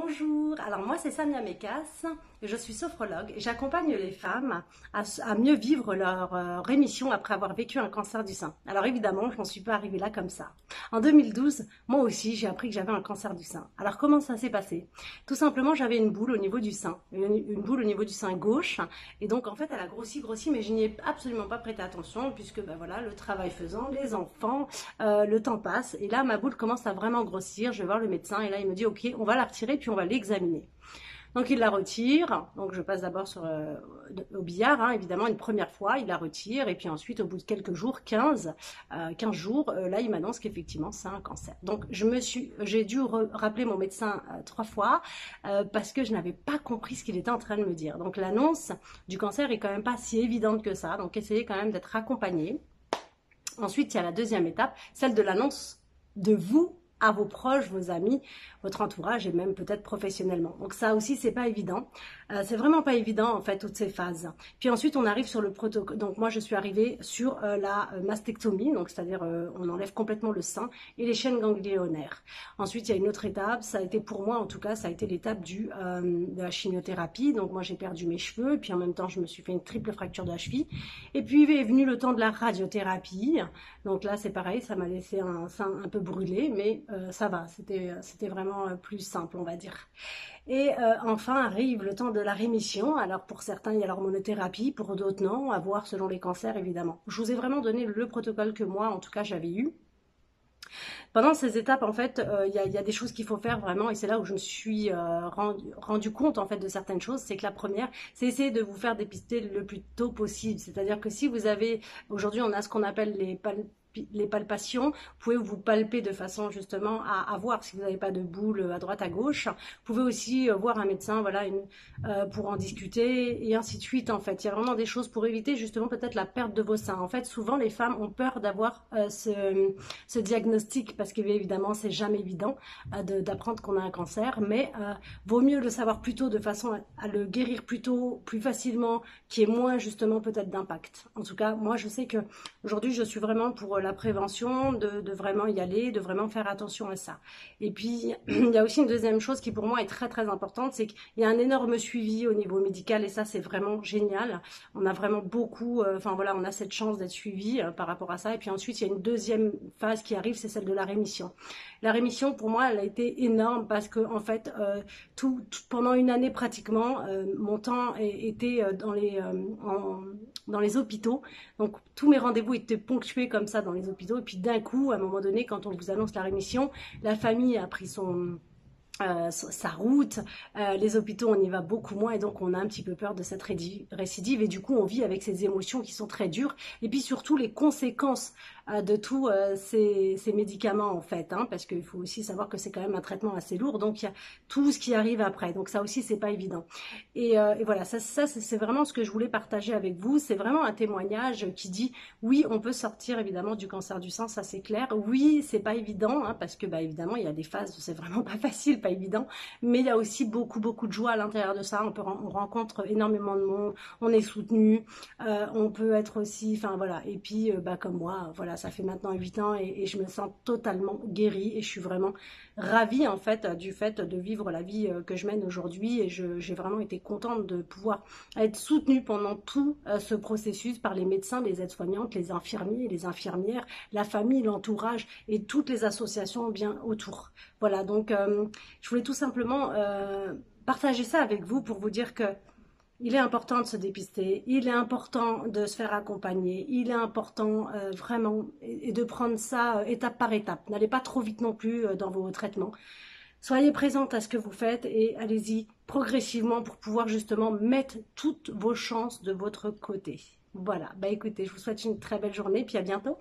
Bonjour, alors moi c'est Samia Mekas, je suis sophrologue et j'accompagne les femmes à mieux vivre leur rémission après avoir vécu un cancer du sein. Alors évidemment, je n'en suis pas arrivée là comme ça. En 2012, moi aussi j'ai appris que j'avais un cancer du sein. Alors comment ça s'est passé? Tout simplement, j'avais une boule au niveau du sein, une boule au niveau du sein gauche, et donc en fait elle a grossi, mais je n'y ai absolument pas prêté attention puisque ben voilà, le travail faisant, les enfants, le temps passe et là ma boule commence à vraiment grossir. Je vais voir le médecin et là il me dit ok, on va la retirer puis on va l'examiner. Donc il la retire, donc je passe d'abord au billard, hein, évidemment une première fois, il la retire et puis ensuite au bout de quelques jours, 15 jours, là il m'annonce qu'effectivement c'est un cancer. Donc j'ai dû rappeler mon médecin 3 fois parce que je n'avais pas compris ce qu'il était en train de me dire. Donc l'annonce du cancer est quand même pas si évidente que ça, donc essayez quand même d'être accompagné. Ensuite il y a la deuxième étape, celle de l'annonce de vous à vos proches, vos amis, votre entourage et même peut-être professionnellement. Donc ça aussi c'est pas évident, c'est vraiment pas évident en fait toutes ces phases. Puis ensuite on arrive sur le protocole. Donc moi je suis arrivée sur la mastectomie, donc c'est-à-dire on enlève complètement le sein et les chaînes ganglionnaires. Ensuite il y a une autre étape, ça a été pour moi en tout cas, ça a été l'étape de la chimiothérapie. Donc moi j'ai perdu mes cheveux et puis en même temps je me suis fait une triple fracture de la cheville. Et puis est venu le temps de la radiothérapie. Donc là c'est pareil, ça m'a laissé un sein un peu brûlé, mais ça va, c'était vraiment plus simple on va dire. Et enfin arrive le temps de la rémission. Alors pour certains il y a l'hormonothérapie, pour d'autres non, à voir selon les cancers évidemment. Je vous ai vraiment donné le protocole que moi en tout cas j'avais eu. Pendant ces étapes, en fait, il y a des choses qu'il faut faire vraiment, et c'est là où je me suis rendu compte en fait de certaines choses. C'est que la première, c'est essayer de vous faire dépister le plus tôt possible. C'est-à-dire que si vous avez, aujourd'hui, on a ce qu'on appelle les palpations, vous pouvez vous palper de façon justement à voir si vous n'avez pas de boule à droite à gauche. Vous pouvez aussi voir un médecin, voilà, pour en discuter et ainsi de suite. En fait, il y a vraiment des choses pour éviter justement peut-être la perte de vos seins. En fait, souvent les femmes ont peur d'avoir ce diagnostic parce qu'évidemment c'est jamais évident d'apprendre qu'on a un cancer, mais vaut mieux le savoir plus tôt de façon à le guérir plus tôt, plus facilement, qui est moins justement peut-être d'impact. En tout cas, moi je sais que aujourd'hui je suis vraiment pour la prévention, de vraiment y aller, de vraiment faire attention à ça. Et puis, il y a aussi une deuxième chose qui pour moi est très très importante, c'est qu'il y a un énorme suivi au niveau médical et ça c'est vraiment génial. On a vraiment beaucoup, enfin voilà, on a cette chance d'être suivi par rapport à ça. Et puis ensuite, il y a une deuxième phase qui arrive, c'est celle de la rémission. La rémission pour moi, elle a été énorme parce que en fait, pendant une année pratiquement, mon temps était dans les hôpitaux. Donc tous mes rendez-vous étaient ponctués comme ça dans les hôpitaux. Et puis d'un coup, à un moment donné, quand on vous annonce la rémission, la famille a pris sa route, les hôpitaux on y va beaucoup moins et donc on a un petit peu peur de cette récidive et du coup on vit avec ces émotions qui sont très dures et puis surtout les conséquences de tous ces médicaments en fait, hein, parce qu'il faut aussi savoir que c'est quand même un traitement assez lourd, donc il y a tout ce qui arrive après, donc ça aussi c'est pas évident. Et voilà, ça c'est vraiment ce que je voulais partager avec vous, c'est vraiment un témoignage qui dit oui on peut sortir évidemment du cancer du sein, ça c'est clair, oui c'est pas évident, hein, parce que bah évidemment il y a des phases où c'est vraiment pas facile, pas évident, mais il y a aussi beaucoup de joie à l'intérieur de ça, on rencontre énormément de monde, on est soutenu, on peut être aussi, enfin voilà, et puis bah comme moi, voilà, ça fait maintenant 8 ans et je me sens totalement guérie et je suis vraiment ravie en fait du fait de vivre la vie que je mène aujourd'hui et j'ai vraiment été contente de pouvoir être soutenue pendant tout ce processus par les médecins, les aides-soignantes, les infirmiers, les infirmières, la famille, l'entourage et toutes les associations bien autour. Voilà, donc je voulais tout simplement partager ça avec vous pour vous dire que il est important de se dépister, il est important de se faire accompagner, il est important vraiment et de prendre ça étape par étape. N'allez pas trop vite non plus dans vos traitements. Soyez présente à ce que vous faites et allez-y progressivement pour pouvoir justement mettre toutes vos chances de votre côté. Voilà, bah écoutez, je vous souhaite une très belle journée puis à bientôt.